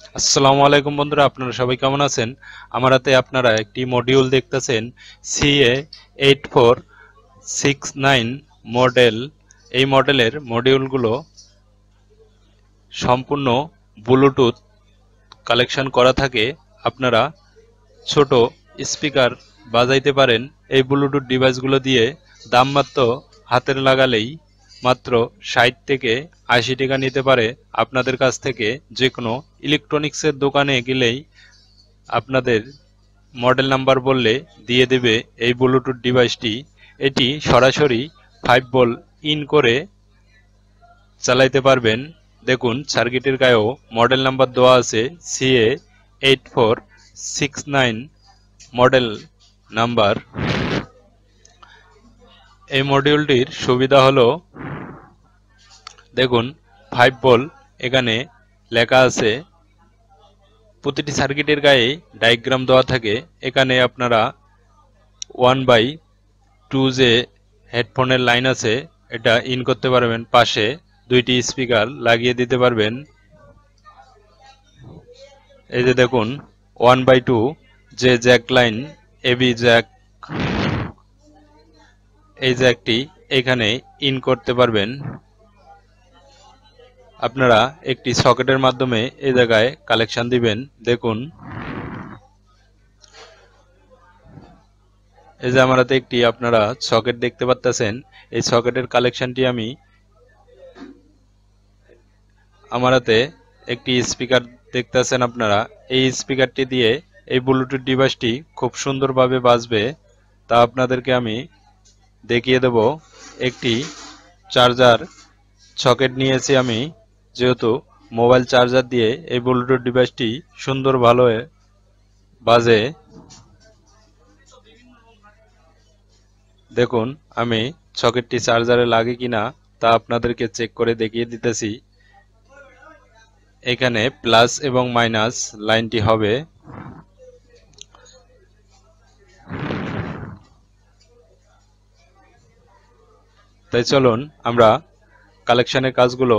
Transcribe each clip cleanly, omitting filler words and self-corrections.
আসসালামু আলাইকুম বন্ধুরা, আপনারা সবাই কেমন আছেন? আমার হাতে আপনারা একটি মডিউল দেখতেছেন, CA8469 মডেল। এই মডেলের মডিউলগুলো সম্পূর্ণ ব্লুটুথ কালেকশন করা থাকে। আপনারা ছোট স্পিকার বাজাইতে পারেন এই ব্লুটুথ ডিভাইসগুলো দিয়ে। দাম মাত্র হাতের লাগালেই মাত্র 60 থেকে 80 টাকা নিতে পারে আপনাদের কাছ থেকে। যে কোনো ইলেকট্রনিক্সের দোকানে গেলেই আপনাদের মডেল নাম্বার বললে দিয়ে দেবে এই ব্লুটুথ ডিভাইসটি। এটি সরাসরি 5 ভোল্ট ইন করে চালাইতে পারবেন। দেখুন, সার্কিটের গায়েও মডেল নাম্বার দেওয়া আছে, CA8469 মডেল নাম্বার। এই মডিউলটির সুবিধা হলো, দেখুন 5 ভোল্ট এখানে লেখা আছে। প্রতিটি সার্কিটের গায়ে ডায়াগ্রাম দেওয়া থাকে। এখানে আপনারা 1/2 যে হেডফোনের লাইন আছে এটা ইন করতে পারবেন। পাশে দুইটি স্পিকার লাগিয়ে দিতে পারবেন। এই যে দেখুন 1/2 যে জ্যাক লাইন, এবি জ্যাক, এই জ্যাকটি এখানে ইন করতে পারবেন। আপনারা একটি সকেটের মাধ্যমে এই জায়গায় কালেকশন দিবেন। দেখুন, এই যে আমার হাতে একটি আপনারা সকেট দেখতে পাচ্ছেন। এই সকেটের কালেকশনটি আমি আমার হাতে একটি স্পিকার দেখতেছেন আপনারা। এই স্পিকারটি দিয়ে এই ব্লুটুথ ডিভাইসটি খুব সুন্দরভাবে বাজবে, তা আপনাদেরকে আমি দেখিয়ে দেব। একটি চার্জার সকেট নিয়েছি আমি, যেহেতু মোবাইল চার্জার দিয়ে এই ব্লুটুথ ডিভাইসটি সুন্দর ভালো বাজে। দেখুন, আমি সকেটটি চার্জারে লাগে কিনা তা আপনাদেরকে চেক করে দেখিয়ে দিতেছি। এখানে প্লাস এবং মাইনাস লাইনটি হবে। তাই চলুন আমরা কালেকশনের কাজগুলো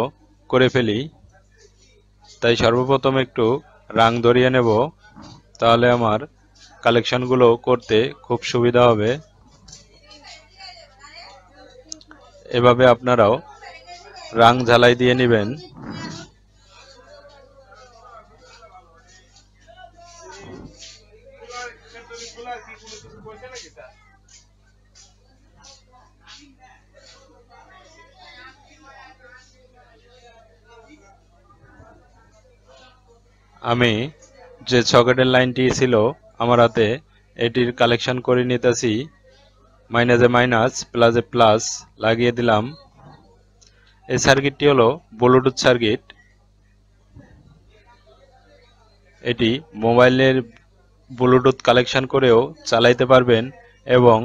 করে ফেলি। তাই সর্বপ্রথম একটু রাং ধরিয়ে নেব, তাহলে আমার কালেকশনগুলো করতে খুব সুবিধা হবে। এভাবে আপনারাও রাং ঝালাই দিয়ে নেবেন। আমি যে সকেটের লাইনটি ছিল আমার হাতে, এটির কালেকশন করে নিতেছি। মাইনাসে মাইনাস, প্লাসে প্লাস লাগিয়ে দিলাম। এই সার্কিটটি হলো ব্লুটুথ সার্কিট। এটি মোবাইলের ব্লুটুথ কালেকশন করেও চালাইতে পারবেন, এবং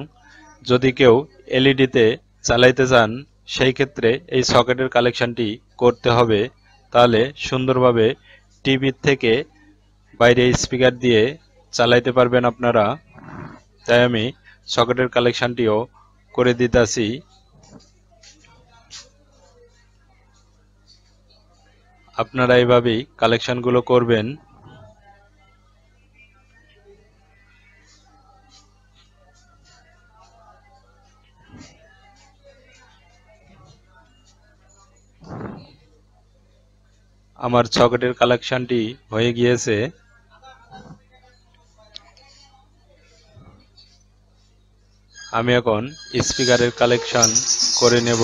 যদি কেউ এলইডিতে চালাইতে চান সেই ক্ষেত্রে এই সকেটের কালেকশনটি করতে হবে। তাহলে সুন্দরভাবে টিভির থেকে বাইরে স্পিকার দিয়ে চালাইতে পারবেন আপনারা। তাই আমি সকেটের কালেকশনটিও করে দিতেছি। আপনারা এইভাবেই কালেকশনগুলো করবেন। আমার সকেটের কালেকশনটি হয়ে গিয়েছে। আমি এখন স্পিকারের কালেকশন করে নেব।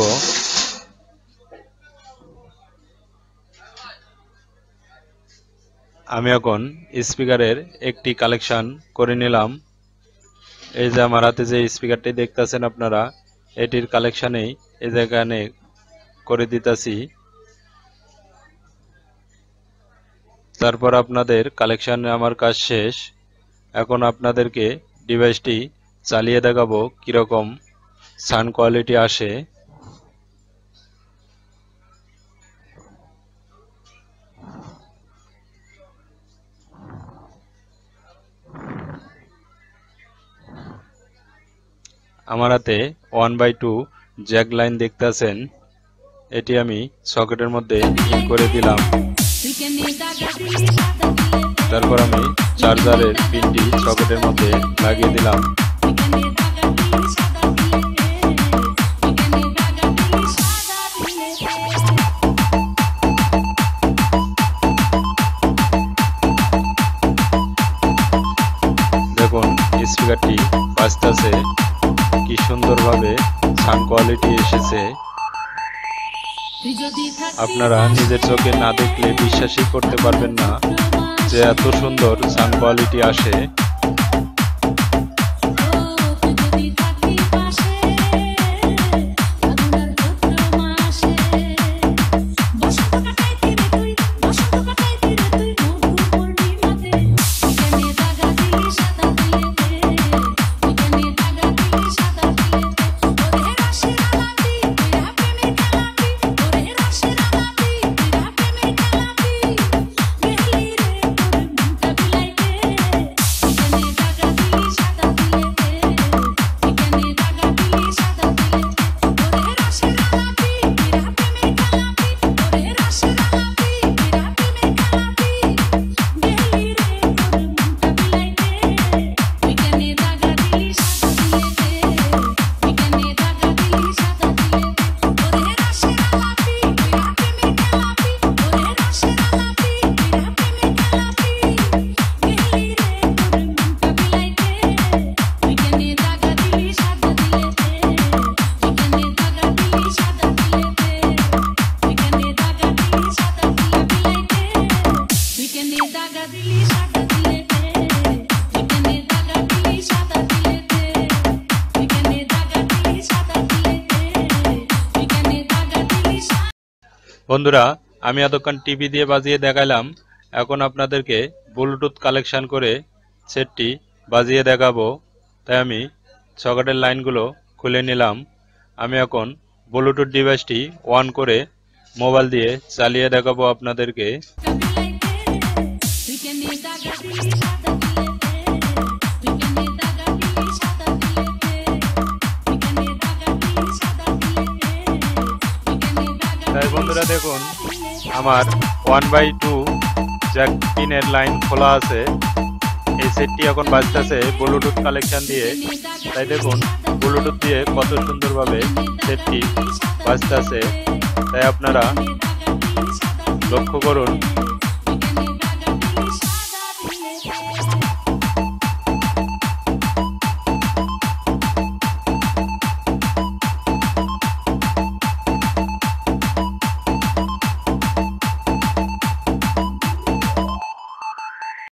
আমি এখন স্পিকারের একটি কালেকশন করে নিলাম। এই যে আমার হাতে যে স্পিকারটি দেখতেছেন আপনারা, এটির কালেকশনেই এই জায়গায় করে দিতেছি। তারপর আপনাদের কালেকশনে আমার কাজ শেষ। এখন আপনাদেরকে ডিভাইসটি চালিয়ে দেখাবো কিরকম সাউন্ড কোয়ালিটি আসে। আমার হাতে 1/2 জ্যাক লাইন দেখতেছেন, এটি আমি সকেটের মধ্যে ইন করে দিলাম। তারপর আমি চার্জারের পিনটি সকেটের মধ্যে লাগিয়ে দিলাম। দেখুন স্পিকারটি বাজতেছে, কি সুন্দরভাবে সাউন্ড কোয়ালিটি এসেছে। আপনারা নিজের চোখে না দেখলে বিশ্বাসই করতে পারবেন না যে এত সুন্দর সাউন্ড কোয়ালিটি আসে। বন্ধুরা, আমি এতক্ষণ টিভি দিয়ে বাজিয়ে দেখালাম, এখন আপনাদেরকে ব্লুটুথ কালেকশন করে সেটটি বাজিয়ে দেখাবো। তাই আমি সকেটের লাইনগুলো খুলে নিলাম। আমি এখন ব্লুটুথ ডিভাইসটি অন করে মোবাইল দিয়ে চালিয়ে দেখাবো আপনাদেরকে। তাই বন্ধুরা দেখুন, আমার 1/2 জ্যাক পিনের লাইন খোলা আছে। এই সেটটি এখন বাজতেছে ব্লুটুথ কালেকশন দিয়ে। তাই দেখুন ব্লুটুথ দিয়ে কত সুন্দরভাবে সেটটি বাজতেছে। তাই আপনারা লক্ষ্য করুন।